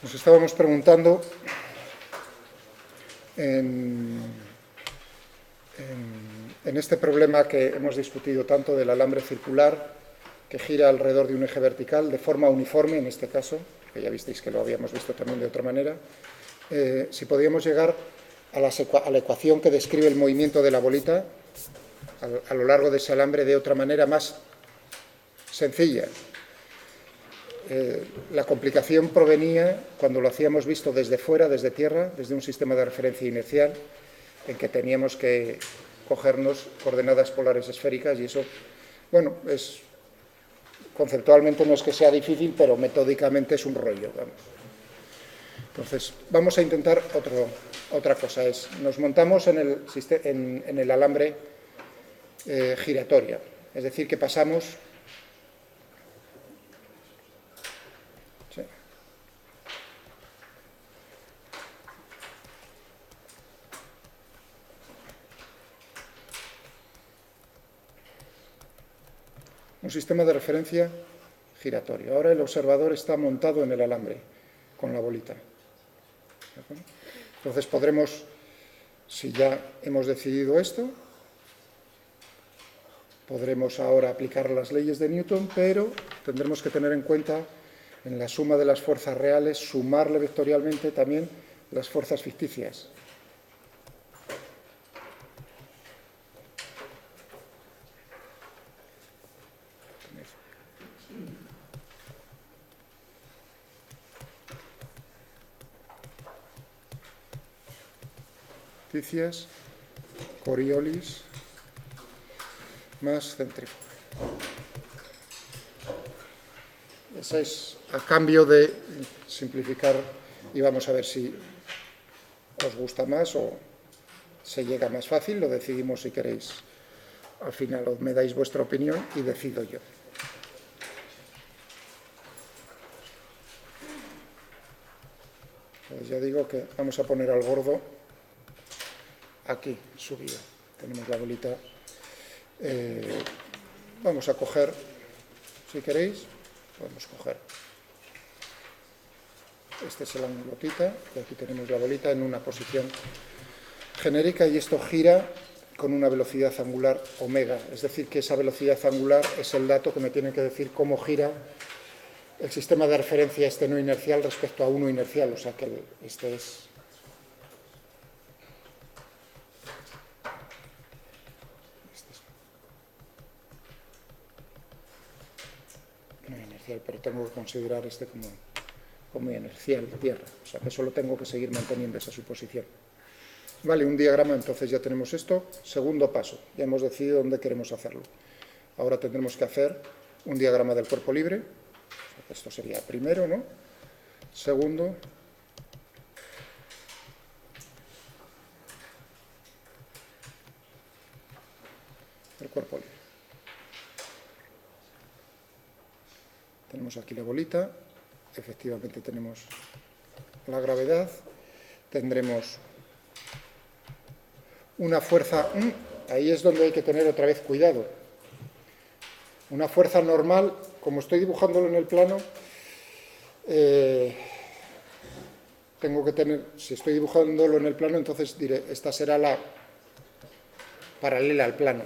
Nos estábamos preguntando en este problema que hemos discutido tanto del alambre circular que gira alrededor de un eje vertical de forma uniforme, en este caso, que ya visteis que lo habíamos visto también de otra manera, si podíamos llegar a la ecuación que describe el movimiento de la bolita a lo largo de ese alambre de otra manera más sencilla. La complicación provenía cuando lo hacíamos visto desde fuera, desde tierra, desde un sistema de referencia inercial, en que teníamos que cogernos coordenadas polares esféricas y eso, bueno, conceptualmente no es que sea difícil, pero metódicamente es un rollo, vamos. Entonces, vamos a intentar otra cosa, nos montamos en el alambre giratorio, es decir, que pasamos... un sistema de referencia giratorio. Ahora el observador está montado en el alambre con la bolita. Entonces podremos, si ya hemos decidido esto, podremos ahora aplicar las leyes de Newton, pero tendremos que tener en cuenta en la suma de las fuerzas reales, sumarle vectorialmente también las fuerzas ficticias. Coriolis más centrífuga. Esa es a cambio de simplificar y vamos a ver si os gusta más o se llega más fácil, lo decidimos si queréis. Al final me dais vuestra opinión y decido yo. Pues ya digo que vamos a poner al gordo aquí, subido. Tenemos la bolita. Vamos a coger, si queréis, podemos coger. Este es el ángulo θ, y aquí tenemos la bolita en una posición genérica y esto gira con una velocidad angular omega. Es decir, que esa velocidad angular es el dato que me tiene que decir cómo gira el sistema de referencia este no inercial respecto a uno inercial. O sea que este es... pero tengo que considerar este como inercial de tierra, o sea que solo tengo que seguir manteniendo esa suposición. Vale, un diagrama, entonces ya tenemos esto. Segundo paso, ya hemos decidido dónde queremos hacerlo. Ahora tendremos que hacer un diagrama del cuerpo libre, o sea que esto sería primero, ¿no? Segundo, el cuerpo libre. Tenemos aquí la bolita, efectivamente tenemos la gravedad, tendremos una fuerza, ahí es donde hay que tener otra vez cuidado, una fuerza normal, como estoy dibujándolo en el plano, tengo que tener, si estoy dibujándolo en el plano, entonces diré, esta será la paralela al plano,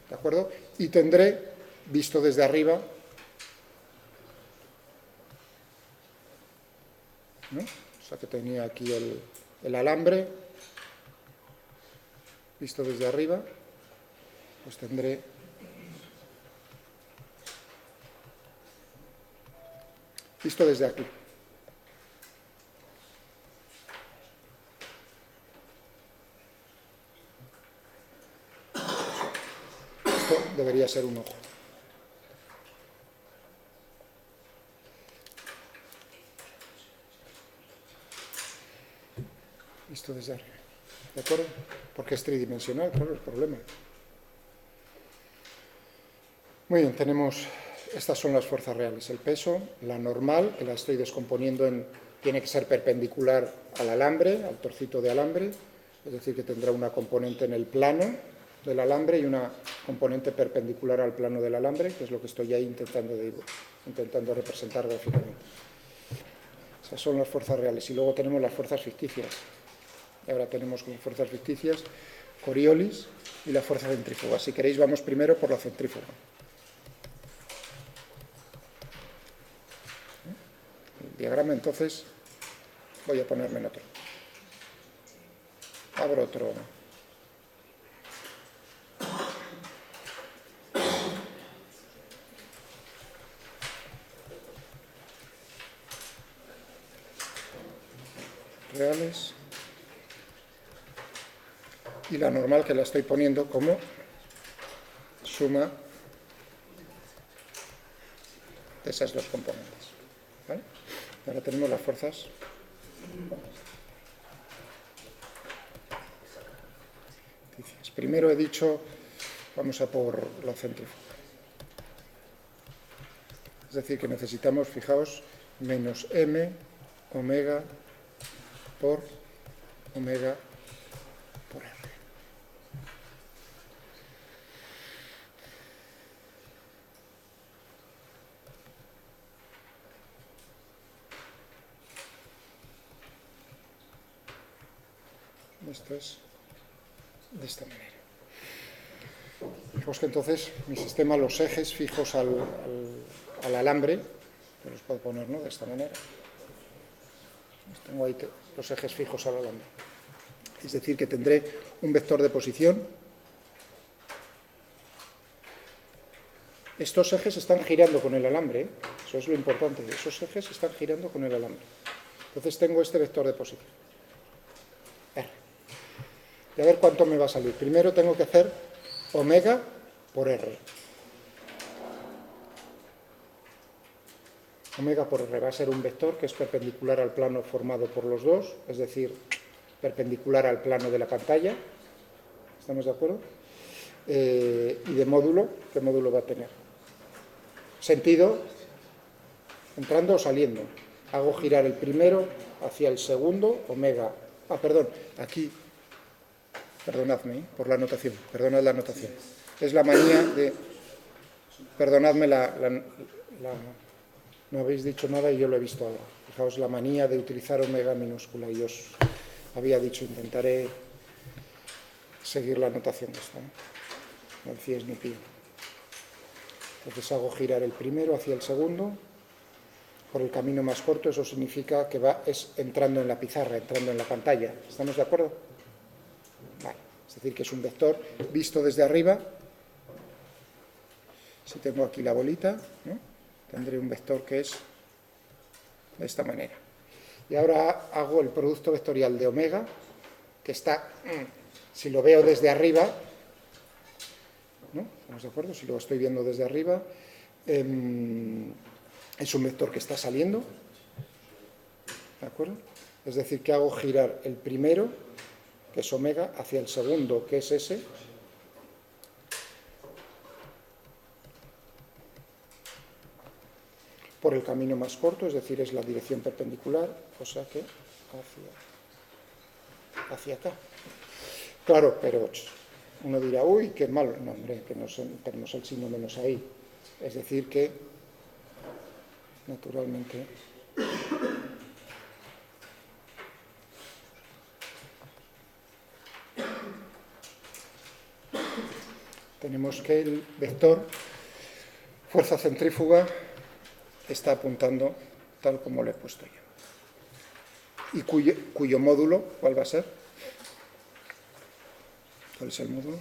¿de acuerdo? Y tendré, visto desde arriba, ¿no? O sea que tenía aquí el alambre, visto desde arriba, pues tendré visto desde aquí. Esto debería ser un ojo. Visto desde arriba, ¿de acuerdo? Porque es tridimensional, claro, el problema. Muy bien, estas son las fuerzas reales. El peso, la normal, que la estoy descomponiendo tiene que ser perpendicular al alambre, al torcito de alambre, es decir, que tendrá una componente en el plano del alambre y una componente perpendicular al plano del alambre, que es lo que estoy ahí intentando representar gráficamente. Esas son las fuerzas reales. Y luego tenemos las fuerzas ficticias. Y ahora tenemos como fuerzas ficticias Coriolis y la fuerza centrífuga. Si queréis, vamos primero por la centrífuga. El diagrama, entonces, voy a ponerme en otro. Abro otro. Reales. Y la normal, que la estoy poniendo como suma de esas dos componentes. ¿Vale? Ahora tenemos las fuerzas. Primero he dicho, vamos a por la centrífuga. Es decir, que necesitamos, fijaos, menos m omega por omega por r. Esto es de esta manera. Fijaos que entonces mi sistema, los ejes fijos al alambre, que los puedo poner, ¿no?, de esta manera. Tengo ahí los ejes fijos al alambre. Es decir, que tendré un vector de posición. Estos ejes están girando con el alambre, ¿eh? Eso es lo importante. Esos ejes están girando con el alambre. Entonces tengo este vector de posición, R. Y a ver cuánto me va a salir. Primero tengo que hacer omega por R. Omega por R va a ser un vector que es perpendicular al plano formado por los dos, es decir, perpendicular al plano de la pantalla. ¿Estamos de acuerdo? Y de módulo, ¿qué módulo va a tener? Sentido, entrando o saliendo. Hago girar el primero hacia el segundo, omega. Aquí, perdonadme por la anotación, perdonad la anotación. Es la manía de, perdonadme no habéis dicho nada y yo lo he visto ahora. Fijaos, la manía de utilizar omega minúscula. Y os había dicho, intentaré seguir la anotación de esta, ¿no? No decíais ni pío. Entonces hago girar el primero hacia el segundo por el camino más corto. Eso significa que es entrando en la pizarra, entrando en la pantalla. ¿Estamos de acuerdo? Vale. Es decir, que es un vector visto desde arriba. Si tengo aquí la bolita, ¿no?, tendré un vector que es de esta manera. Y ahora hago el producto vectorial de omega, que está, si lo veo desde arriba, ¿no?, ¿estamos de acuerdo? Si lo estoy viendo desde arriba, es un vector que está saliendo, ¿de acuerdo? Es decir, que hago girar el primero, que es omega, hacia el segundo, que es S, por el camino más corto, es decir, es la dirección perpendicular, o sea que hacia acá. Claro, pero uno dirá, uy, qué malo. No, hombre, que no tenemos el signo menos ahí. Es decir, que, naturalmente, tenemos que el vector fuerza centrífuga está apuntando tal como lo he puesto yo. ¿Y cuyo módulo cuál va a ser? ¿Cuál es el módulo?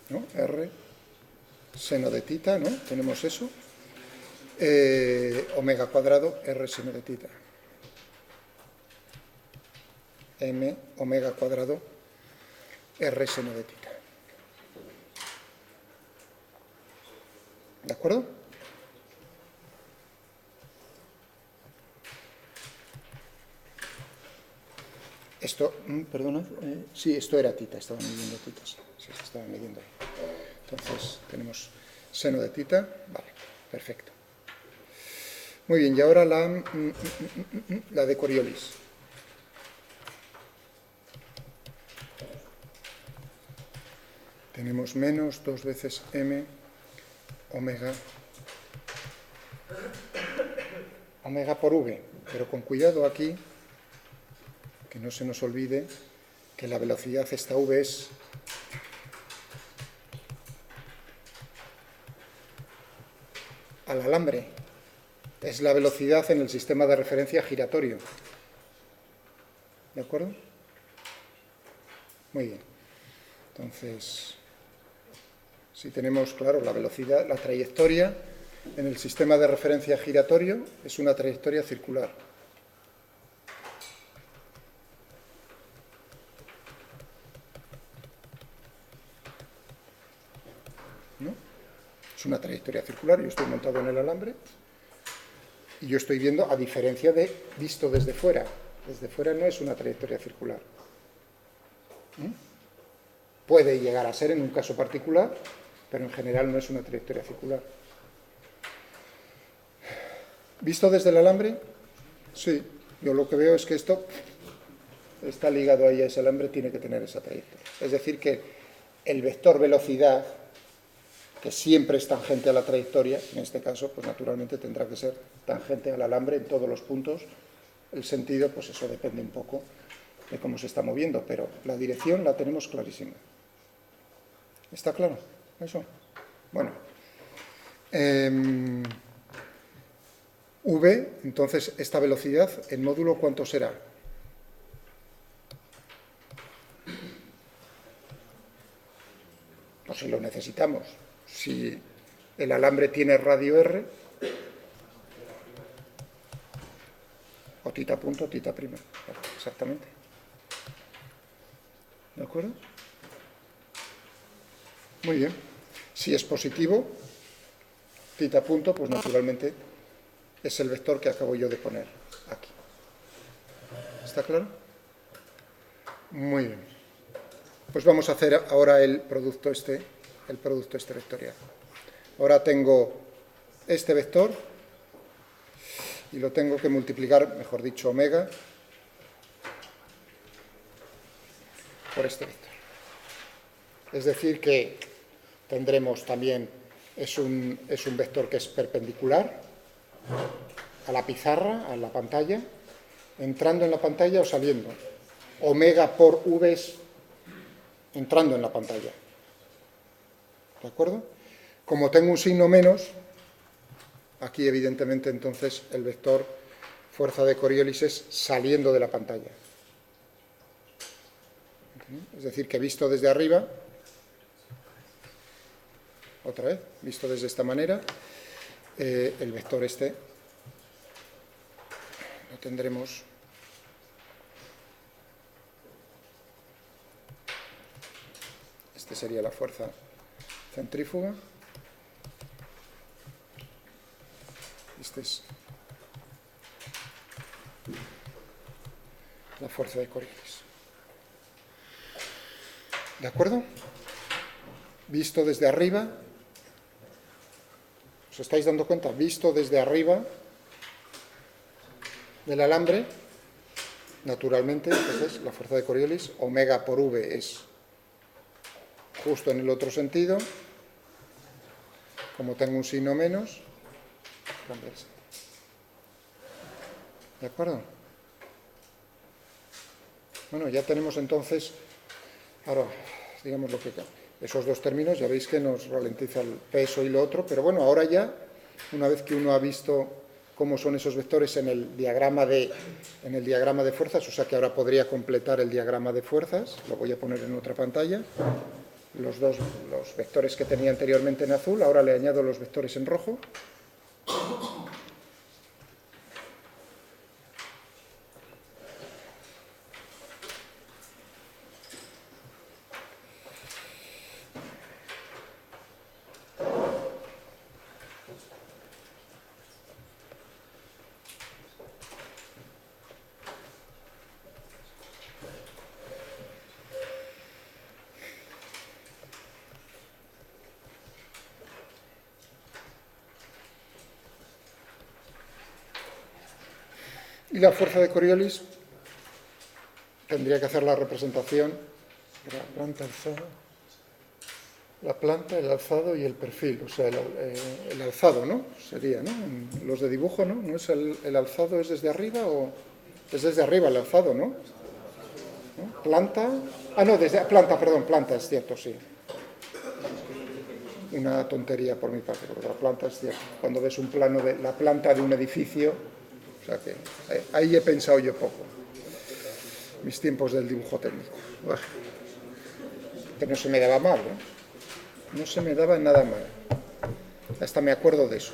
¿No? R, seno de tita, ¿no? Tenemos eso. Omega cuadrado, R seno de tita. M omega cuadrado, R seno de tita. ¿De acuerdo? Esto, perdona, sí, esto era tita, estaba midiendo titas. Sí, se estaba midiendo ahí. Entonces, tenemos seno de tita, vale, perfecto. Muy bien, y ahora la de Coriolis. Tenemos menos 2 veces m omega por v, pero con cuidado aquí, que no se nos olvide que la velocidad esta v es al alambre, es la velocidad en el sistema de referencia giratorio. ¿De acuerdo? Muy bien. Entonces, si tenemos, claro, la velocidad, la trayectoria en el sistema de referencia giratorio es una trayectoria circular. ¿No? Es una trayectoria circular, yo estoy montado en el alambre y yo estoy viendo, a diferencia de visto desde fuera. Desde fuera no es una trayectoria circular. Puede llegar a ser en un caso particular, pero en general no es una trayectoria circular. ¿Visto desde el alambre? Sí, yo lo que veo es que esto está ligado ahí a ese alambre, tiene que tener esa trayectoria. Es decir, que el vector velocidad, que siempre es tangente a la trayectoria, en este caso, pues naturalmente tendrá que ser tangente al alambre en todos los puntos. El sentido, pues eso depende un poco de cómo se está moviendo, pero la dirección la tenemos clarísima. ¿Está claro eso? Bueno. V, entonces, esta velocidad, en módulo, ¿cuánto será? Pues si lo necesitamos. Si el alambre tiene radio R, o tita punto, tita prima. Exactamente. ¿De acuerdo? Muy bien. Si es positivo, tita punto, pues naturalmente es el vector que acabo yo de poner aquí. ¿Está claro? Muy bien. Pues vamos a hacer ahora el producto este vectorial. Ahora tengo este vector y lo tengo que multiplicar, mejor dicho, omega, por este vector. Es decir que tendremos también, es un vector que es perpendicular a la pizarra, a la pantalla, entrando en la pantalla o saliendo. Omega por v es entrando en la pantalla. ¿De acuerdo? Como tengo un signo menos, aquí evidentemente entonces el vector fuerza de Coriolis es saliendo de la pantalla. Es decir, que visto desde arriba, otra vez, visto desde esta manera, el vector este lo tendremos este sería la fuerza centrífuga, este es la fuerza de Coriolis. ¿De acuerdo? Visto desde arriba, ¿os estáis dando cuenta? Visto desde arriba del alambre, naturalmente, entonces la fuerza de Coriolis, omega por v es justo en el otro sentido, como tengo un signo menos, ¿de acuerdo? Bueno, ya tenemos entonces, ahora, digamos lo que esos dos términos, ya veis que nos ralentiza el peso y lo otro, pero bueno, ahora ya, una vez que uno ha visto cómo son esos vectores en el diagrama de fuerzas, o sea que ahora podría completar el diagrama de fuerzas, lo voy a poner en otra pantalla, los vectores que tenía anteriormente en azul, ahora le añado los vectores en rojo. Y la fuerza de Coriolis tendría que hacer la representación de la planta alzada, la planta, el alzado y el perfil, o sea, el alzado, ¿no? Sería, ¿no? En los de dibujo, ¿no? ¿No es el alzado es desde arriba o es desde arriba el alzado, ¿no? ¿No? Planta, no, desde planta, perdón, planta, es cierto, sí. Una tontería por mi parte, porque la planta es cierto. Cuando ves un plano de la planta de un edificio, o sea que ahí he pensado yo poco. Mis tiempos del dibujo técnico. Bueno, que no se me daba mal, ¿eh? No se me daba nada mal. Hasta me acuerdo de eso.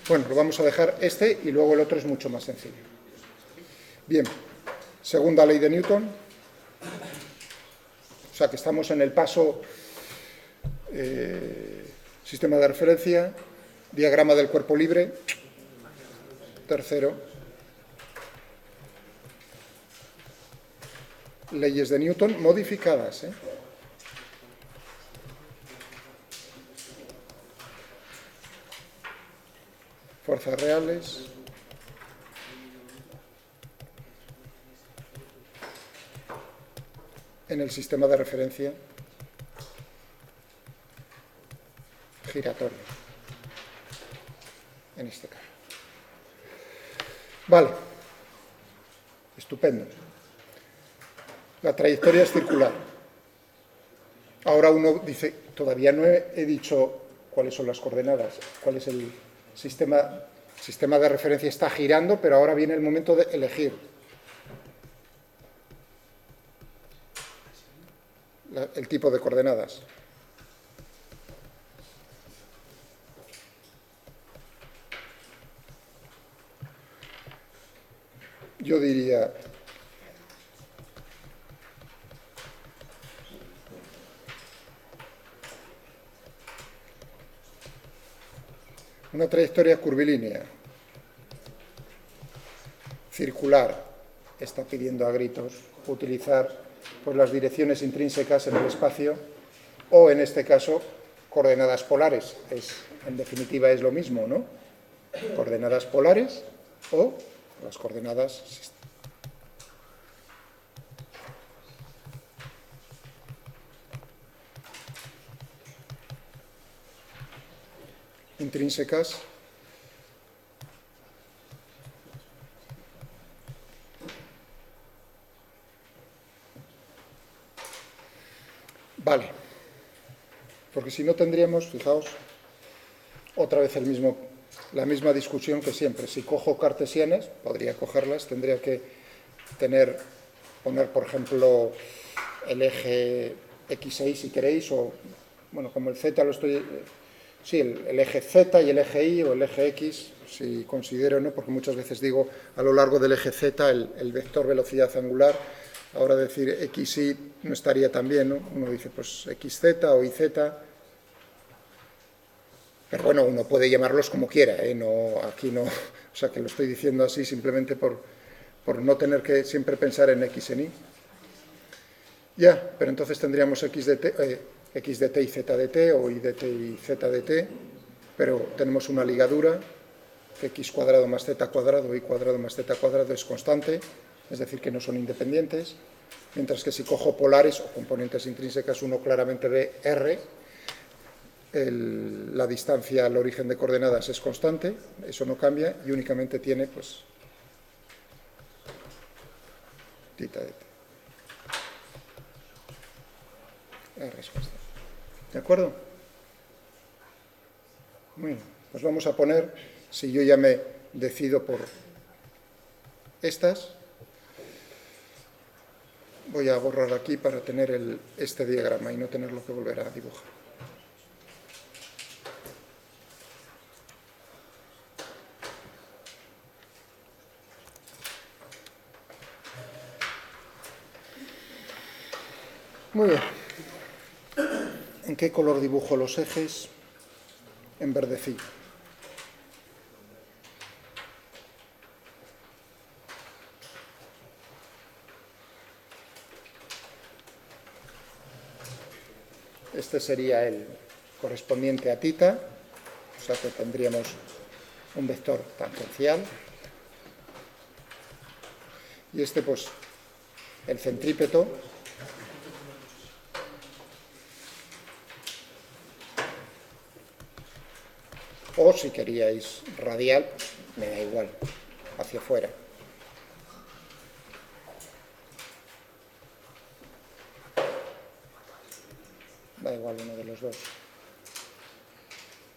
Bueno, lo vamos a dejar y luego el otro es mucho más sencillo. Bien, segunda ley de Newton. O sea que estamos en el paso sistema de referencia, diagrama del cuerpo libre. Tercero, leyes de Newton modificadas, fuerzas reales, en el sistema de referencia giratorio, en este caso. Vale, estupendo. La trayectoria es circular. Ahora uno dice, todavía no he dicho cuáles son las coordenadas, cuál es el sistema de referencia está girando, pero ahora viene el momento de elegir. El tipo de coordenadas. Yo diría una trayectoria curvilínea, circular, está pidiendo a gritos utilizar pues, las direcciones intrínsecas en el espacio o, en este caso, coordenadas polares. En definitiva es lo mismo, ¿no? Coordenadas polares o las coordenadas intrínsecas vale, porque si no tendríamos, fijaos, otra vez la misma discusión que siempre. Si cojo cartesianas, podría cogerlas, tendría que poner, por ejemplo, el eje X6 si queréis, o, bueno, como el Z lo estoy... Sí, el eje Z y el eje Y o el eje X, si considero, ¿no? Porque muchas veces digo a lo largo del eje Z el vector velocidad angular. Ahora decir XY no estaría tan bien, ¿no? Uno dice pues XZ o YZ. Pero bueno, uno puede llamarlos como quiera, ¿eh? No, aquí no, o sea que lo estoy diciendo así simplemente por no tener que siempre pensar en X en Y. Ya, pero entonces tendríamos X de t y Z de t, o Y de t y Z de t, pero tenemos una ligadura, que X cuadrado más Z cuadrado, Y cuadrado más Z cuadrado es constante, es decir, que no son independientes, mientras que si cojo polares o componentes intrínsecas, uno claramente ve R, la distancia al origen de coordenadas es constante, eso no cambia, y únicamente tiene, pues, tita de t. R es constante. ¿De acuerdo? Bueno, pues vamos a poner, si yo ya me decido por estas, voy a borrar aquí para tener este diagrama y no tenerlo que volver a dibujar. Muy bien. ¿En qué color dibujo los ejes? En verdecillo. Este sería el correspondiente a tita, o sea que tendríamos un vector tangencial. y este pues el centrípeto. O si queríais radial, me da igual, hacia afuera. Da igual uno de los dos.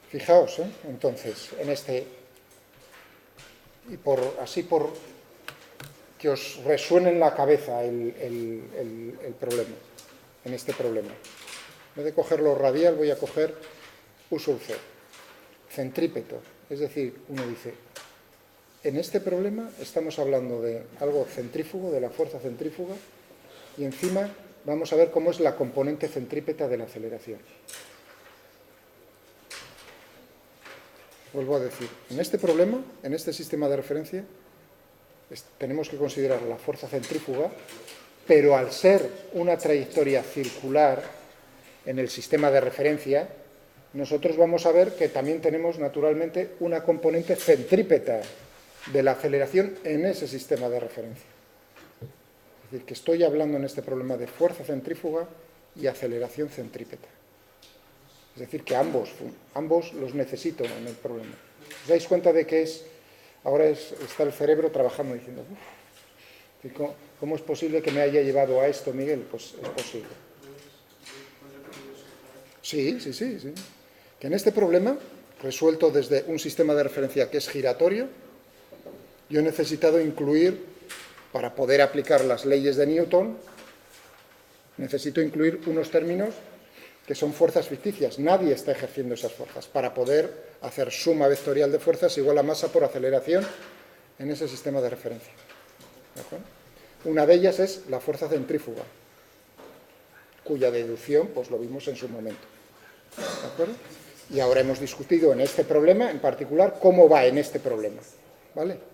Fijaos, entonces, en este, y así por que os resuene en la cabeza el problema, en este problema. En vez de cogerlo radial, voy a coger U sub C, centrípeto. Es decir, uno dice, en este problema estamos hablando de algo centrífugo, de la fuerza centrífuga, y encima vamos a ver cómo es la componente centrípeta de la aceleración. Vuelvo a decir, en este problema, en este sistema de referencia, tenemos que considerar la fuerza centrífuga, pero al ser una trayectoria circular en el sistema de referencia, nosotros vamos a ver que también tenemos naturalmente una componente centrípeta de la aceleración en ese sistema de referencia. Es decir, que estoy hablando en este problema de fuerza centrífuga y aceleración centrípeta. Es decir, que ambos los necesito en el problema. ¿Os dais cuenta de que ahora está el cerebro trabajando diciendo, ¿cómo es posible que me haya llevado a esto, Miguel? Pues es posible. Sí. Que en este problema, resuelto desde un sistema de referencia que es giratorio, yo he necesitado incluir, para poder aplicar las leyes de Newton, necesito incluir unos términos que son fuerzas ficticias. Nadie está ejerciendo esas fuerzas para poder hacer suma vectorial de fuerzas igual a masa por aceleración en ese sistema de referencia. ¿De acuerdo? Una de ellas es la fuerza centrífuga, cuya deducción pues lo vimos en su momento. ¿De acuerdo? Y ahora hemos discutido en este problema en particular cómo va en este problema. ¿Vale?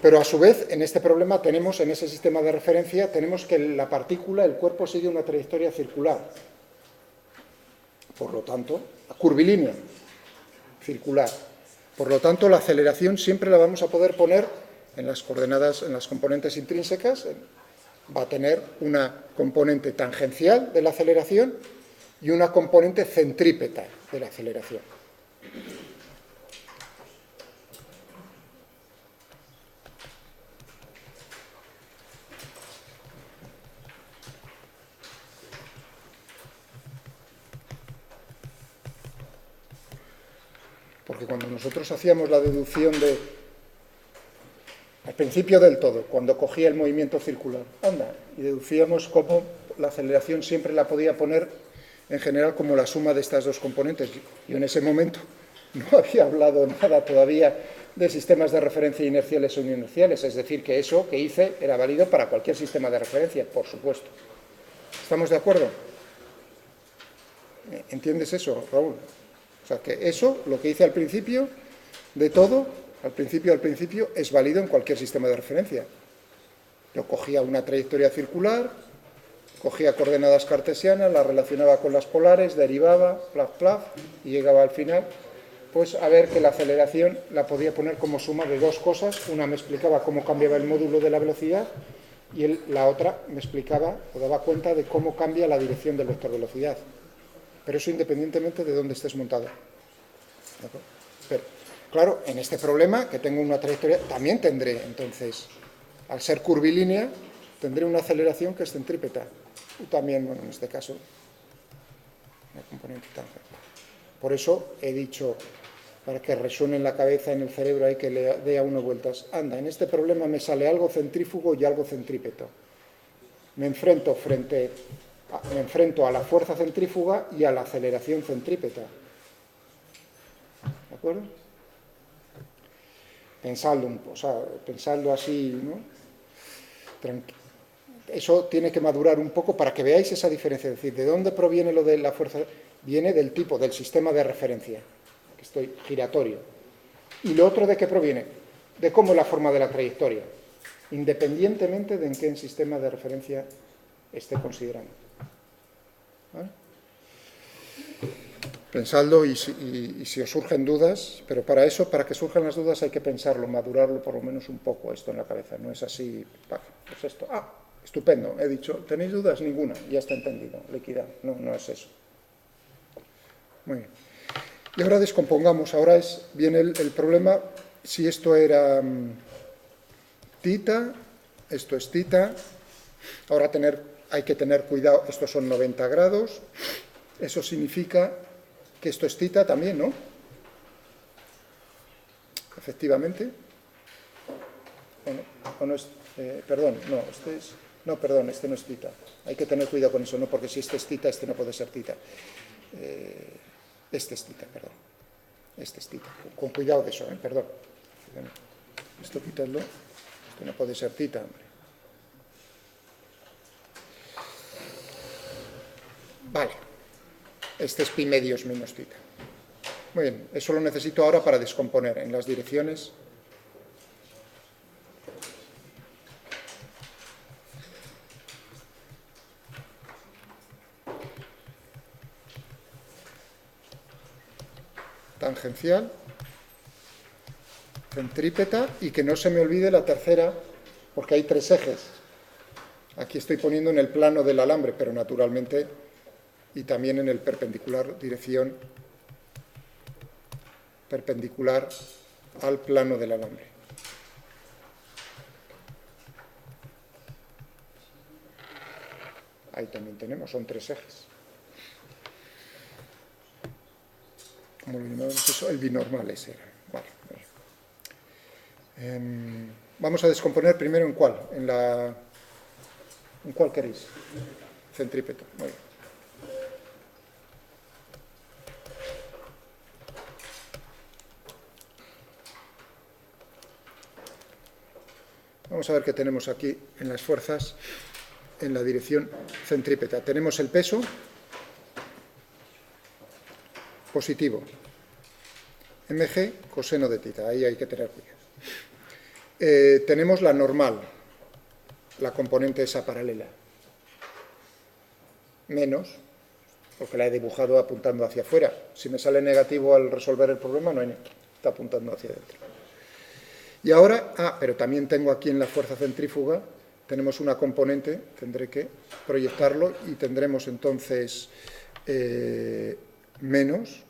Pero a su vez, en este problema tenemos, en ese sistema de referencia, tenemos que la partícula, el cuerpo, sigue una trayectoria circular. Por lo tanto, curvilínea, circular. Por lo tanto, la aceleración siempre la vamos a poder poner en las coordenadas, en las componentes intrínsecas. Va a tener una componente tangencial de la aceleración y una componente centrípeta de la aceleración. Porque cuando nosotros hacíamos la deducción al principio del todo, cuando cogía el movimiento circular, y deducíamos cómo la aceleración siempre la podía poner en general como la suma de estas dos componentes. Yo en ese momento no había hablado nada todavía de sistemas de referencia inerciales o no inerciales, es decir, que eso que hice era válido para cualquier sistema de referencia, por supuesto. ¿Estamos de acuerdo? ¿Entiendes eso, Raúl? O sea, que eso, lo que hice al principio de todo, al principio, es válido en cualquier sistema de referencia. Yo cogía una trayectoria circular, cogía coordenadas cartesianas, las relacionaba con las polares, derivaba, plaf, y llegaba al final, pues a ver que la aceleración la podía poner como suma de dos cosas. Una me explicaba cómo cambiaba el módulo de la velocidad y la otra me explicaba o daba cuenta de cómo cambia la dirección del vector velocidad. Pero eso independientemente de dónde estés montado. Pero, claro, en este problema, que tengo una trayectoria, también tendré, entonces, al ser curvilínea, tendré una aceleración que es centrípeta. Y también, bueno, en este caso, una componente tangencial. Por eso he dicho, para que resuene en la cabeza, en el cerebro, hay que le dé a uno vueltas. En este problema me sale algo centrífugo y algo centrípeto. Me enfrento a la fuerza centrífuga y a la aceleración centrípeta. ¿De acuerdo? Pensadlo así, ¿no? Eso tiene que madurar un poco para que veáis esa diferencia. Es decir, ¿de dónde proviene lo de la fuerza? Viene del tipo, del sistema de referencia, que estoy giratorio. ¿Y lo otro de qué proviene? De cómo es la forma de la trayectoria, independientemente de en qué sistema de referencia esté considerando. ¿Vale? Pensadlo y si os surgen dudas, pero para eso, para que surjan las dudas hay que pensarlo, madurarlo por lo menos un poco esto en la cabeza, no es así, pues esto, estupendo, he dicho, ¿tenéis dudas? Ninguna, ya está entendido, liquidado, no es eso. Muy bien. Y ahora descompongamos, ahora viene el problema, si esto era tita, esto es tita, ahora hay que tener cuidado, estos son 90 grados, eso significa que esto es tita también, ¿no? Efectivamente. O no es, perdón, no, este no es tita. Hay que tener cuidado con eso, ¿no? Porque si este es tita, este no puede ser tita. Este es tita, perdón. Este es tita. Con cuidado de eso, perdón. Esto quítalo. Esto no puede ser tita, hombre. Vale. Este es pi medios menos tita. Muy bien, eso lo necesito ahora para descomponer en las direcciones. Tangencial, centrípeta, y que no se me olvide la tercera, porque hay 3 ejes. Aquí estoy poniendo en el plano del alambre, pero naturalmente, y también en el perpendicular, dirección perpendicular al plano del alambre. Ahí también tenemos, son 3 ejes. ¿Cómo lo llamamos eso? El binormal ese era. Vale. Vamos a descomponer primero en cuál. ¿En cuál queréis? Centrípeto. Muy bien. Vamos a ver qué tenemos aquí en las fuerzas en la dirección centrípeta. Tenemos el peso positivo, mg coseno de tita, ahí hay que tener cuidado. Tenemos la normal, la componente esa paralela, menos, porque la he dibujado apuntando hacia afuera. Si me sale negativo al resolver el problema, no hay nada, está apuntando hacia adentro. Y ahora, pero también tengo aquí en la fuerza centrífuga, tenemos una componente, tendré que proyectarlo y tendremos entonces menos.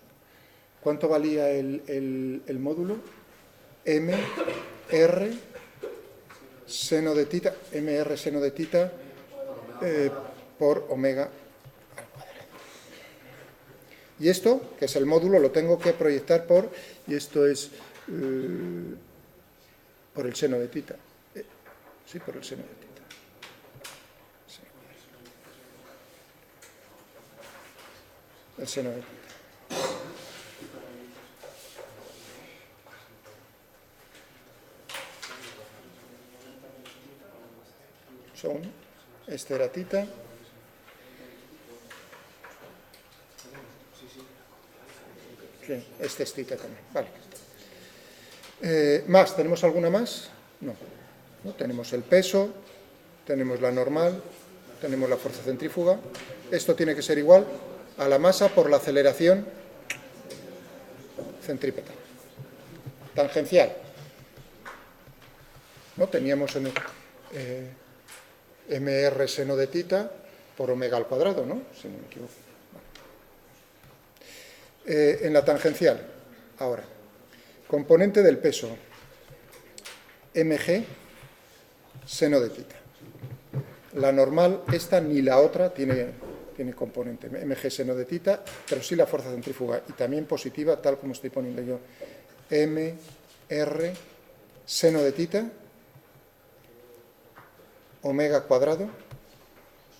¿Cuánto valía el módulo? mr seno de tita, mr seno de tita por omega al cuadrado. Y esto, que es el módulo, lo tengo que proyectar y esto es por el seno de tita. Sí, por el seno de tita. Sí. El seno de tita. Son, este era tita. Sí, este es tita también. Vale. ¿Más? ¿Tenemos alguna más? No. Tenemos el peso, tenemos la normal, tenemos la fuerza centrífuga. Esto tiene que ser igual a la masa por la aceleración centrípeta. Tangencial. ¿No? Teníamos en mr seno de tita por omega al cuadrado, ¿no? Si no me equivoco. En la tangencial, ahora, componente del peso, mg seno de tita. La normal, esta ni la otra tiene componente mg seno de tita, pero sí la fuerza centrífuga, y también positiva, tal como estoy poniendo yo. mr seno de tita, omega cuadrado,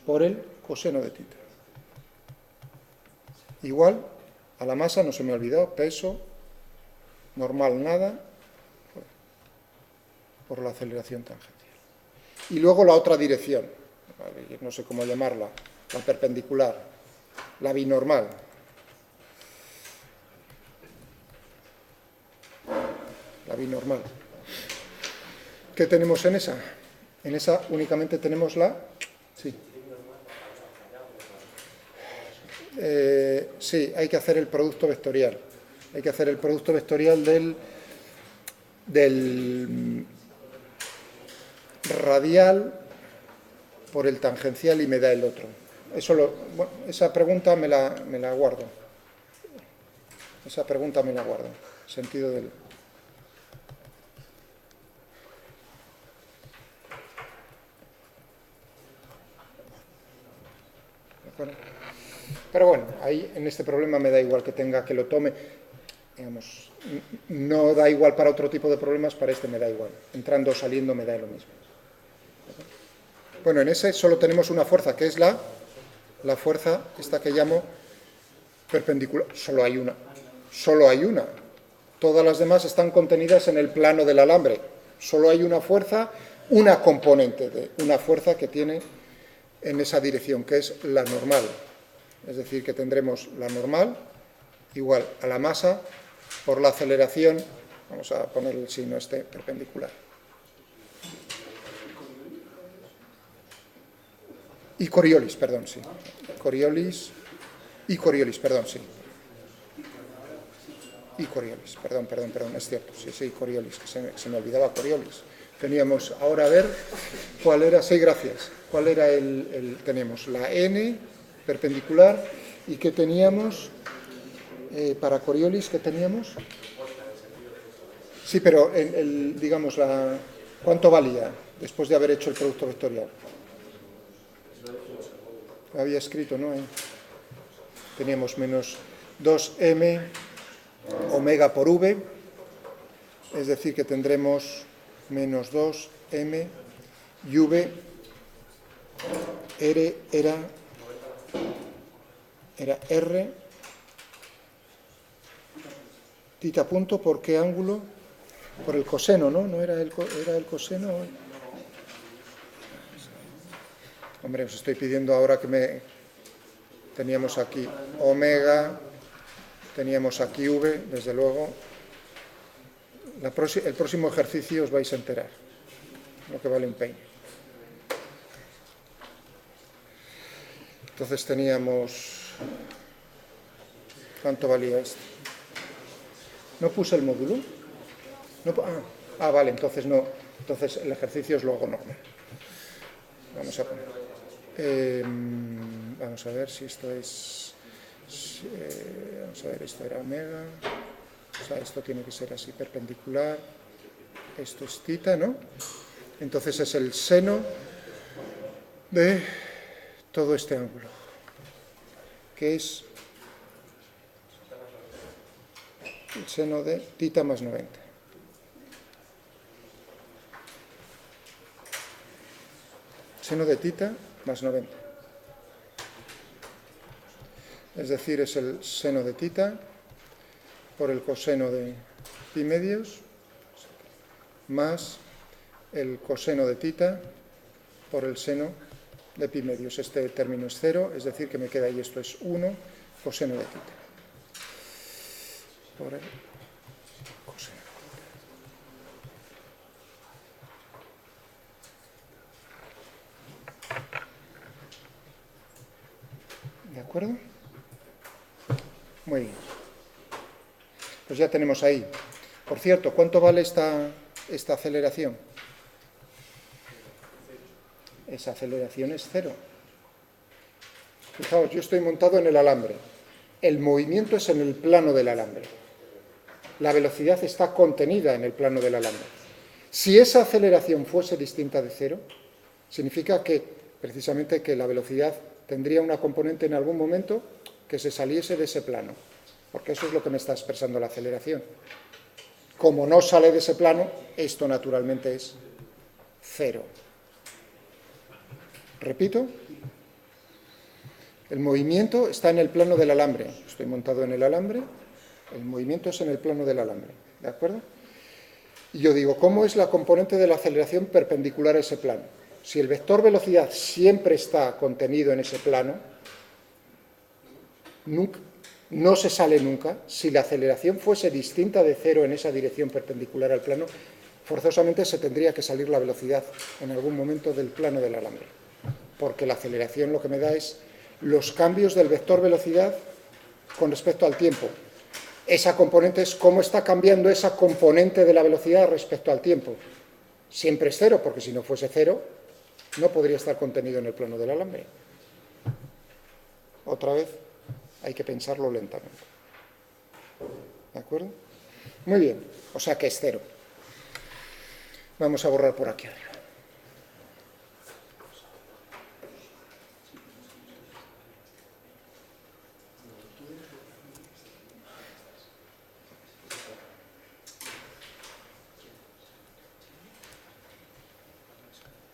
por el coseno de tita. Igual a la masa, no se me ha olvidado, peso, normal nada, por la aceleración tangencial. Y luego la otra dirección, no sé cómo llamarla, la perpendicular, la binormal. La binormal. ¿Qué tenemos en esa? En esa únicamente tenemos la... Sí. Sí, hay que hacer el producto vectorial. Hay que hacer el producto vectorial del radial por el tangencial y me da el otro. Bueno, esa pregunta me la guardo. Esa pregunta me la guardo. Sentido del... Pero bueno, ahí en este problema me da igual que lo tome. Digamos, no da igual para otro tipo de problemas, para este me da igual. Entrando o saliendo me da lo mismo. Bueno, en ese solo tenemos una fuerza, que es la fuerza, esta que llamo perpendicular. Solo hay una. Solo hay una. Todas las demás están contenidas en el plano del alambre. Solo hay una fuerza, una componente de una fuerza que tiene en esa dirección, que es la normal. Es decir, que tendremos la normal igual a la masa por la aceleración, vamos a poner el signo este perpendicular. Y Coriolis, perdón, sí. Coriolis, perdón, sí. Y Coriolis, perdón, es cierto, sí, Coriolis, que se me olvidaba Coriolis. Teníamos, ahora a ver, ¿cuál era? Sí, gracias. ¿Cuál era teníamos la n perpendicular y qué teníamos para Coriolis? ¿Qué teníamos? Sí, pero digamos, ¿cuánto valía después de haber hecho el producto vectorial? Lo había escrito, ¿no? Teníamos menos 2m omega por v, es decir, que tendremos menos 2m y v era r tita punto, ¿por qué ángulo? Por el coseno, ¿no? ¿No era el coseno? Hombre, os estoy pidiendo ahora que teníamos aquí omega, teníamos aquí v, desde luego. El próximo ejercicio os vais a enterar, lo que vale un peine. Entonces teníamos... ¿Cuánto valía esto? ¿No puse el módulo? Vale, entonces no. Entonces el ejercicio os lo hago normal. Vamos a poner. Vamos a ver si esto es... vamos a ver, esto era omega. O sea, esto tiene que ser así perpendicular. Esto es tita, ¿no? Entonces es el seno de todo este ángulo, que es el seno de tita más 90. Seno de tita más 90. Es decir, es el seno de tita por el coseno de pi medios más el coseno de tita por el seno de pi medios. Este término es 0, es decir, que me queda ahí, esto es 1 coseno de tita. Por el coseno. ¿De acuerdo? Muy bien. Pues ya tenemos ahí. Por cierto, ¿cuánto vale esta aceleración? Esa aceleración es 0. Fijaos, yo estoy montado en el alambre. El movimiento es en el plano del alambre. La velocidad está contenida en el plano del alambre. Si esa aceleración fuese distinta de 0, significa que, precisamente, que la velocidad tendría una componente en algún momento que se saliese de ese plano. Porque eso es lo que me está expresando la aceleración. Como no sale de ese plano, esto naturalmente es 0. Repito, el movimiento está en el plano del alambre. Estoy montado en el alambre, el movimiento es en el plano del alambre. ¿De acuerdo? Y yo digo, ¿cómo es la componente de la aceleración perpendicular a ese plano? Si el vector velocidad siempre está contenido en ese plano, no se sale nunca. Si la aceleración fuese distinta de 0 en esa dirección perpendicular al plano, forzosamente se tendría que salir la velocidad en algún momento del plano del alambre. Porque la aceleración lo que me da es los cambios del vector velocidad con respecto al tiempo. Esa componente es cómo está cambiando esa componente de la velocidad respecto al tiempo. Siempre es cero, porque si no fuese cero, no podría estar contenido en el plano del alambre. Otra vez, hay que pensarlo lentamente. ¿De acuerdo? Muy bien, o sea que es cero. Vamos a borrar por aquí arriba.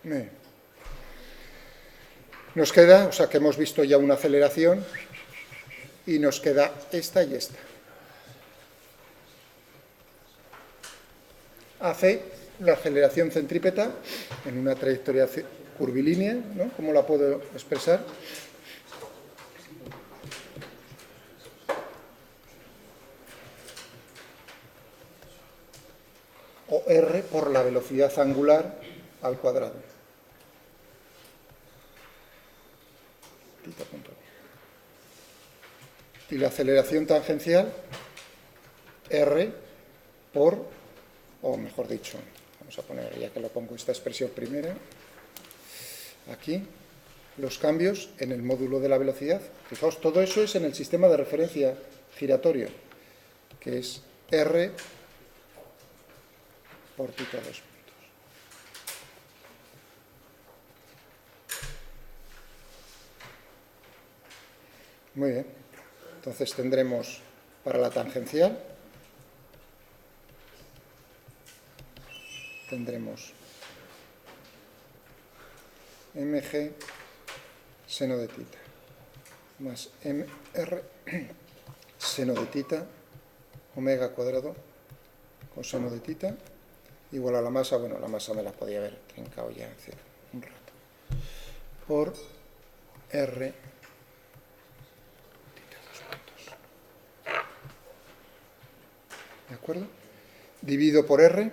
Bien. Nos queda, o sea que hemos visto ya una aceleración, y nos queda esta y esta. Hace la aceleración centrípeta en una trayectoria curvilínea, ¿no? ¿Cómo la puedo expresar? O R por la velocidad angular al cuadrado. Y la aceleración tangencial, R por, o mejor dicho, vamos a poner, ya que lo pongo esta expresión primera, aquí, los cambios en el módulo de la velocidad. Fijaos, todo eso es en el sistema de referencia giratorio, que es R por θ 2 puntos. Muy bien. Entonces tendremos para la tangencial, tendremos mg seno de θ más mr seno de θ omega cuadrado coseno de θ igual a la masa, bueno, la masa me la podía haber trincado ya hace un rato, por r ¿de acuerdo? Divido por R,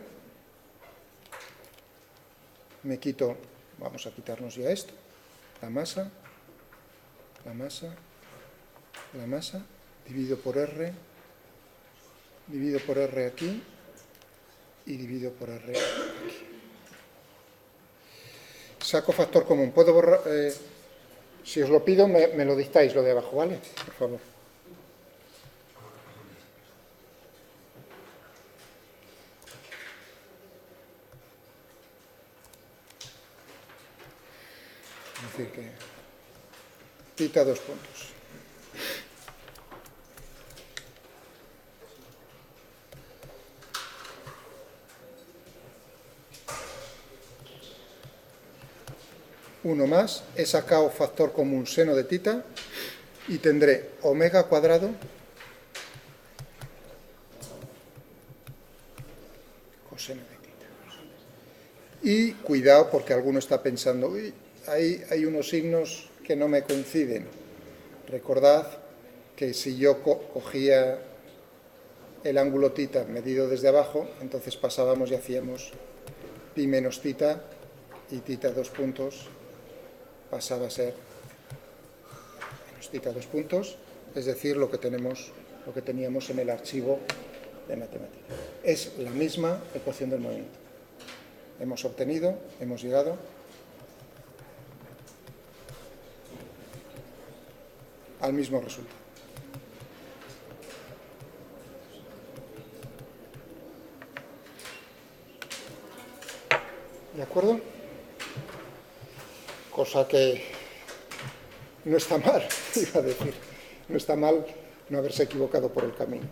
me quito, vamos a quitarnos ya esto, la masa, la masa, la masa, divido por R aquí y divido por R aquí. Saco factor común, puedo borrar, si os lo pido me lo dictáis lo de abajo, ¿vale? Por favor. Es decir que θ 2 puntos. Uno más, he sacado factor común seno de θ y tendré omega cuadrado coseno de θ. Y cuidado porque alguno está pensando, uy, ahí hay unos signos que no me coinciden. Recordad que si yo cogía el ángulo θ medido desde abajo, entonces pasábamos y hacíamos pi menos θ y θ 2 puntos pasaba a ser menos θ 2 puntos, es decir, lo que teníamos en el archivo de matemáticas. Es la misma ecuación del movimiento. Hemos obtenido, hemos llegado al mismo resultado. ¿De acuerdo? Cosa que no está mal, iba a decir. No está mal no haberse equivocado por el camino.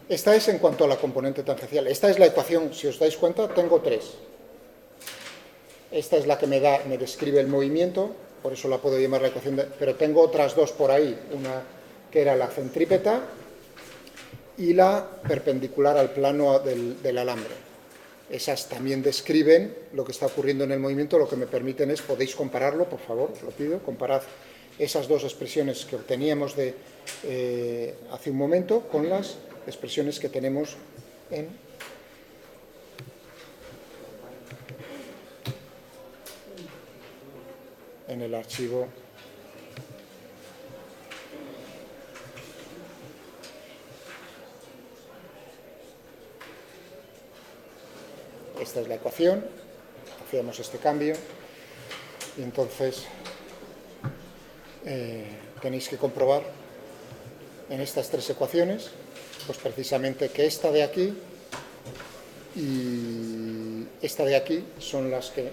Esta es en cuanto a la componente tangencial. Esta es la ecuación, si os dais cuenta, tengo tres. Esta es la que me describe el movimiento, por eso la puedo llamar la ecuación pero tengo otras dos por ahí, una que era la centrípeta y la perpendicular al plano del alambre. Esas también describen lo que está ocurriendo en el movimiento, lo que me permiten es, podéis compararlo, por favor, os lo pido, comparad esas dos expresiones que obteníamos hace un momento con las expresiones que tenemos en el archivo esta es la ecuación, hacíamos este cambio, y entonces tenéis que comprobar en estas tres ecuaciones, pues precisamente que esta de aquí y esta de aquí son a las que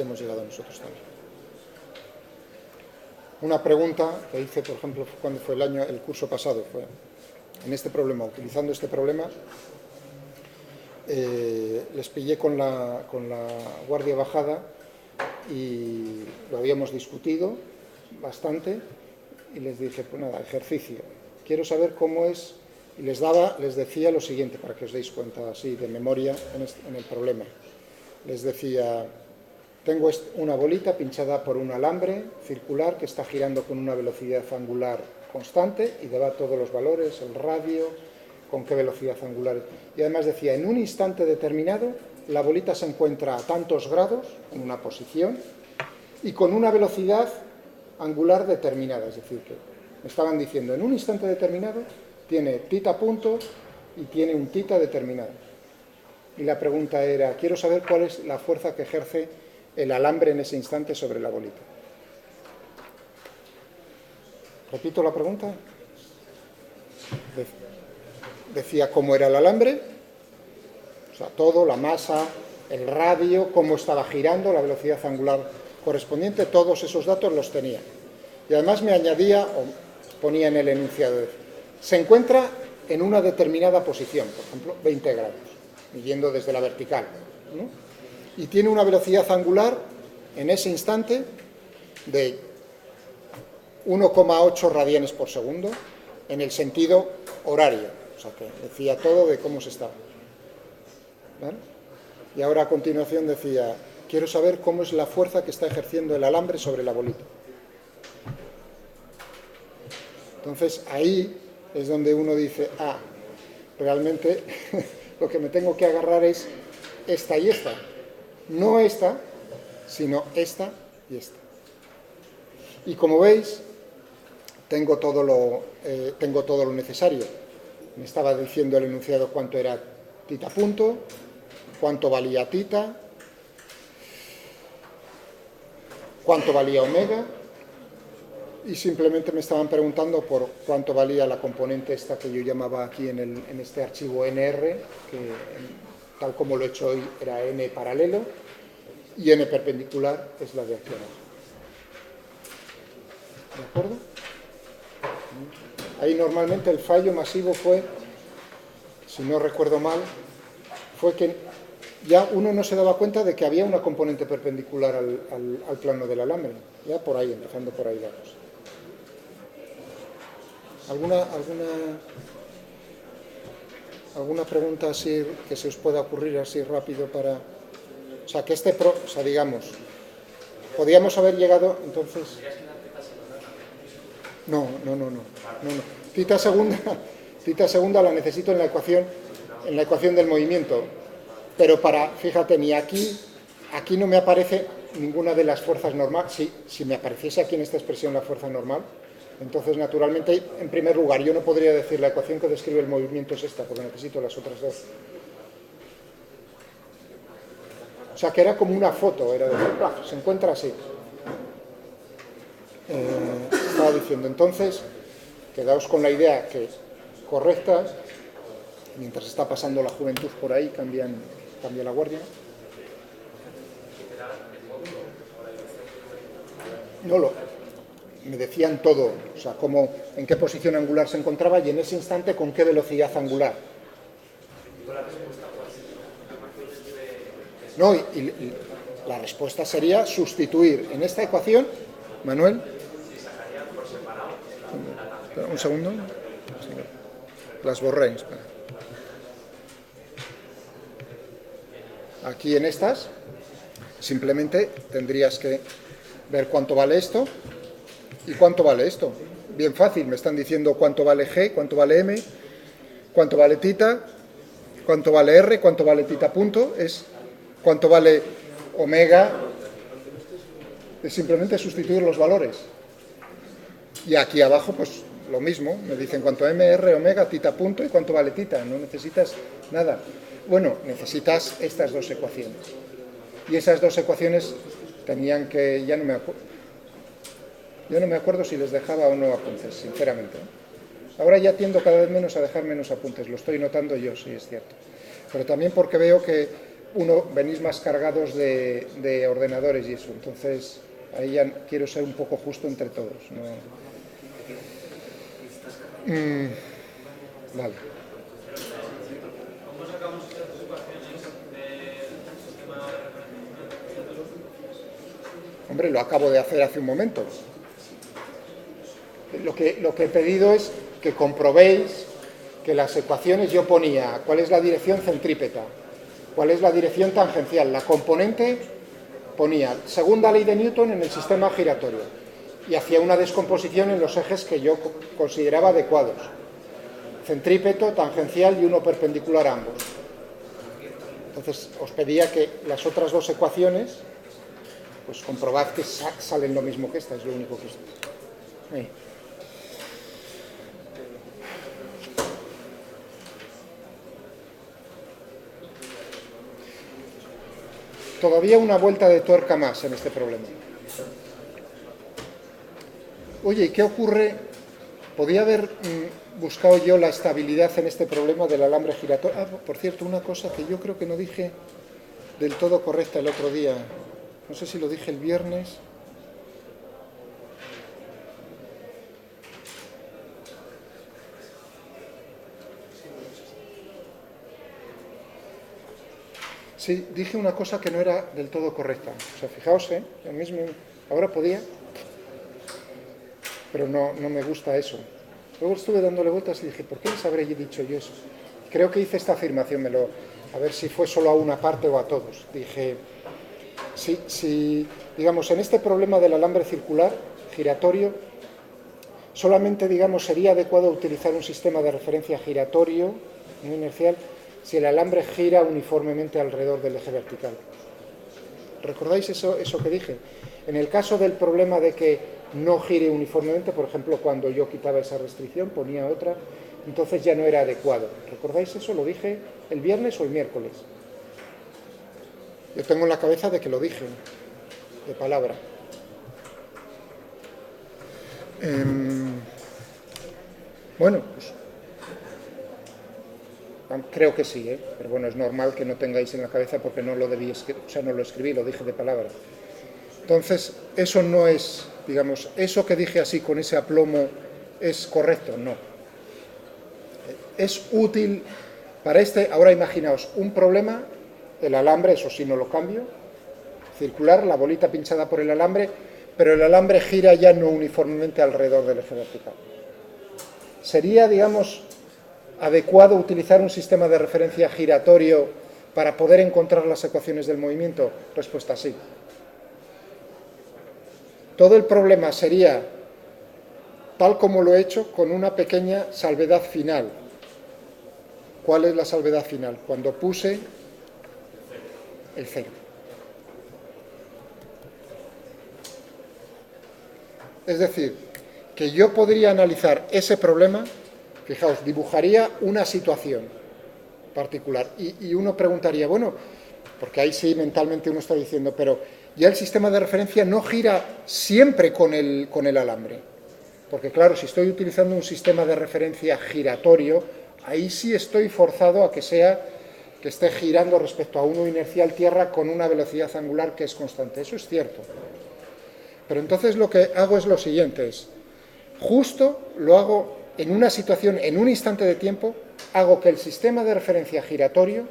hemos llegado nosotros también. Una pregunta que hice, por ejemplo, cuando fue el curso pasado, fue en este problema, utilizando este problema, les pillé con la guardia bajada y lo habíamos discutido bastante y les dije, pues nada, ejercicio, quiero saber cómo es, y les decía lo siguiente, para que os deis cuenta así de memoria en el problema. Les decía, tengo una bolita pinchada por un alambre circular que está girando con una velocidad angular constante y da todos los valores, el radio, con qué velocidad angular. Y además decía, en un instante determinado, la bolita se encuentra a tantos grados, en una posición, y con una velocidad angular determinada. Es decir, que me estaban diciendo, en un instante determinado, tiene tita punto y tiene un tita determinado. Y la pregunta era, quiero saber cuál es la fuerza que ejerce el alambre en ese instante sobre la bolita. ¿Repito la pregunta? Decía cómo era el alambre, o sea, todo, la masa, el radio, cómo estaba girando, la velocidad angular correspondiente, todos esos datos los tenía. Y además me añadía, o ponía en el enunciado, se encuentra en una determinada posición, por ejemplo, 20 grados, yendo desde la vertical, ¿no? Y tiene una velocidad angular en ese instante de 1,8 radianes por segundo en el sentido horario. O sea, que decía todo de cómo se estaba. ¿Vale? Y ahora a continuación decía, quiero saber cómo es la fuerza que está ejerciendo el alambre sobre la bolita. Entonces, ahí es donde uno dice, realmente lo que me tengo que agarrar es esta y esta. No esta, sino esta y esta. Y como veis, tengo todo lo necesario. Me estaba diciendo el enunciado cuánto era tita punto, cuánto valía tita, cuánto valía omega, y simplemente me estaban preguntando por cuánto valía la componente esta que yo llamaba aquí en este archivo NR, que tal como lo he hecho hoy era N paralelo, y N perpendicular es la de aquí abajo. ¿De acuerdo? Ahí normalmente el fallo masivo fue, si no recuerdo mal, fue que ya uno no se daba cuenta de que había una componente perpendicular al plano del alambre. Ya por ahí, empezando por ahí la cosa. ¿Alguna pregunta así que se os pueda ocurrir así rápido para... O sea, que digamos, podíamos haber llegado, entonces... No. Tita segunda la necesito en la ecuación del movimiento. Pero fíjate, ni aquí no me aparece ninguna de las fuerzas normales. Si me apareciese aquí en esta expresión la fuerza normal, entonces naturalmente, en primer lugar, yo no podría decir la ecuación que describe el movimiento es esta, porque necesito las otras dos. O sea, que era como una foto, era decir, se encuentra así. Estaba diciendo, entonces, quedaos con la idea que correcta, mientras está pasando la juventud por ahí, cambia la guardia. Me decían todo, o sea, en qué posición angular se encontraba y en ese instante con qué velocidad angular. No, y la respuesta sería sustituir en esta ecuación, Manuel. Espera, un segundo. Las borré. Espera. Aquí en estas, simplemente tendrías que ver cuánto vale esto y cuánto vale esto. Bien fácil, me están diciendo cuánto vale G, cuánto vale M, cuánto vale tita, cuánto vale R, cuánto vale tita punto, es cuánto vale omega, es simplemente sustituir los valores. Y aquí abajo, pues lo mismo, me dicen cuánto M, R, omega, tita punto y cuánto vale tita, no necesitas nada. Bueno, necesitas estas dos ecuaciones. Y esas dos ecuaciones tenían que... Ya no me acuerdo si les dejaba o no apuntes, sinceramente. Ahora ya tiendo cada vez menos a dejar menos apuntes, lo estoy notando yo, sí, es cierto. Pero también porque veo que venís más cargados de ordenadores y eso, entonces ahí ya quiero ser un poco justo entre todos, ¿no? Vale. ¿Cómo sacamos estas ecuaciones del sistema de referencia? Hombre, lo acabo de hacer hace un momento. Lo que he pedido es que comprobéis que las ecuaciones yo ponía cuál es la dirección centrípeta, cuál es la dirección tangencial, la componente ponía segunda ley de Newton en el sistema giratorio y hacía una descomposición en los ejes que yo consideraba adecuados, centrípeto, tangencial y uno perpendicular a ambos. Entonces os pedía que las otras dos ecuaciones pues comprobad que salen lo mismo que esta, es lo único que es. Todavía una vuelta de tuerca más en este problema. Oye, ¿y qué ocurre? Podía haber buscado yo la estabilidad en este problema del alambre giratorio. Ah, por cierto, una cosa que yo creo que no dije del todo correcta el otro día. No sé si lo dije el viernes. Sí, dije una cosa que no era del todo correcta. O sea, fijaos, lo mismo, ahora podía, pero no me gusta eso. Luego estuve dándole vueltas y dije, ¿por qué les habré dicho yo eso? Creo que hice esta afirmación, a ver si fue solo a una parte o a todos. Dije, si digamos, en este problema del alambre circular, giratorio, solamente, digamos, sería adecuado utilizar un sistema de referencia giratorio, no inercial, si el alambre gira uniformemente alrededor del eje vertical. ¿Recordáis eso que dije? En el caso del problema de que no gire uniformemente, por ejemplo, cuando yo quitaba esa restricción, ponía otra, entonces ya no era adecuado. ¿Recordáis eso? ¿Lo dije el viernes o el miércoles? Yo tengo en la cabeza de que lo dije, de palabra. Bueno, pues creo que sí, pero bueno, es normal que no tengáis en la cabeza porque no lo debí escribir, o sea, no lo escribí, lo dije de palabra. Entonces, eso no es, digamos, eso que dije así con ese aplomo es correcto, no. Es útil para ahora imaginaos, un problema, el alambre, eso sí no lo cambio, circular, la bolita pinchada por el alambre, pero el alambre gira ya no uniformemente alrededor del eje vertical. Sería, digamos, adecuado utilizar un sistema de referencia giratorio para poder encontrar las ecuaciones del movimiento? Respuesta sí. Todo el problema sería, tal como lo he hecho, con una pequeña salvedad final. ¿Cuál es la salvedad final? Cuando puse el cero. Es decir, que yo podría analizar ese problema. Fijaos, dibujaría una situación particular y uno preguntaría, bueno, porque ahí sí mentalmente uno está diciendo, pero ya el sistema de referencia no gira siempre con el alambre. Porque claro, si estoy utilizando un sistema de referencia giratorio, ahí sí estoy forzado a que esté girando respecto a uno inercial tierra con una velocidad angular que es constante. Eso es cierto. Pero entonces lo que hago es lo siguiente, justo lo hago en una situación, en un instante de tiempo, hago que el sistema de referencia giratorio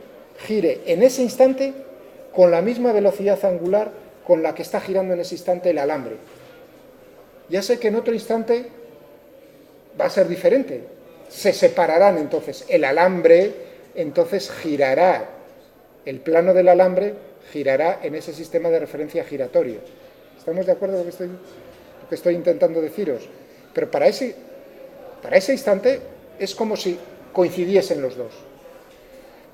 gire en ese instante con la misma velocidad angular con la que está girando en ese instante el alambre. Ya sé que en otro instante va a ser diferente. Se separarán entonces. El alambre entonces girará. El plano del alambre girará en ese sistema de referencia giratorio. ¿Estamos de acuerdo con lo que estoy intentando deciros? Pero para ese instante es como si coincidiesen los dos.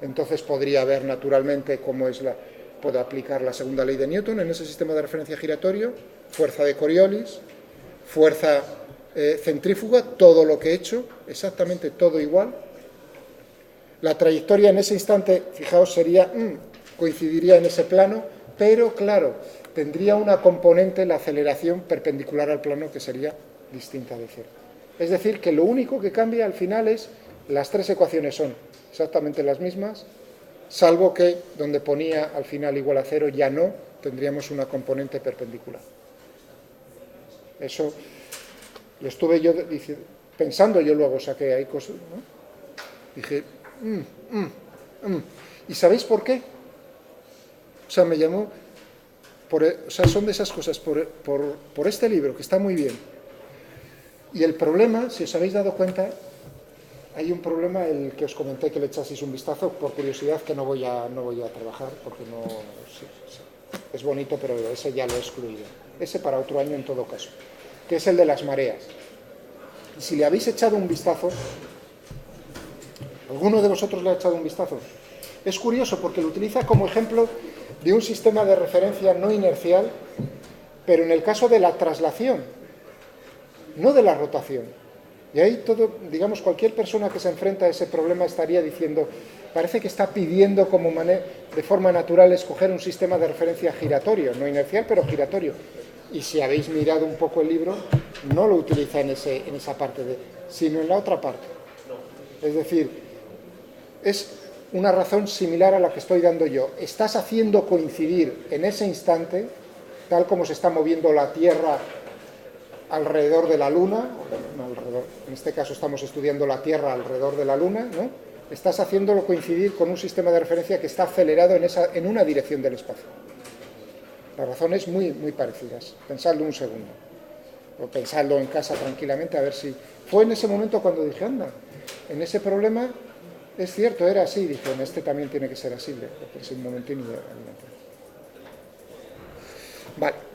Entonces podría ver naturalmente cómo puedo aplicar la segunda ley de Newton en ese sistema de referencia giratorio, fuerza de Coriolis, fuerza centrífuga, todo lo que he hecho, exactamente todo igual. La trayectoria en ese instante, fijaos, sería, coincidiría en ese plano, pero claro, tendría una componente, la aceleración perpendicular al plano, que sería distinta de cero. Es decir, que lo único que cambia al final es, las tres ecuaciones son exactamente las mismas, salvo que donde ponía al final igual a cero, ya no, tendríamos una componente perpendicular. Eso lo estuve yo pensando, yo luego saqué ahí cosas, ¿no? Dije, ¿y sabéis por qué? O sea, me llamó, o sea, son de esas cosas, por este libro, que está muy bien. Y el problema, si os habéis dado cuenta, hay un problema, el que os comenté que le echaseis un vistazo, por curiosidad, que no voy a trabajar, porque no, sí, es bonito, pero ese ya lo he excluido. Ese para otro año en todo caso, que es el de las mareas. Y si le habéis echado un vistazo, ¿alguno de vosotros le ha echado un vistazo? Es curioso porque lo utiliza como ejemplo de un sistema de referencia no inercial, pero en el caso de la traslación, no de la rotación. Y ahí todo, digamos, cualquier persona que se enfrenta a ese problema estaría diciendo, parece que está pidiendo como de forma natural escoger un sistema de referencia giratorio, no inercial, pero giratorio. Y si habéis mirado un poco el libro, no lo utiliza en esa parte, sino en la otra parte. Es decir, es una razón similar a la que estoy dando yo. Estás haciendo coincidir en ese instante, tal como se está moviendo la Tierra alrededor de la Luna, en este caso estamos estudiando la Tierra alrededor de la Luna, ¿no? Estás haciéndolo coincidir con un sistema de referencia que está acelerado en una dirección del espacio. Las razones muy, muy parecidas. Pensadlo un segundo. O pensadlo en casa tranquilamente, a ver si... Fue en ese momento cuando dije, anda, en ese problema es cierto, era así. Dije, en este también tiene que ser así. Porque es un momentín y... Vale.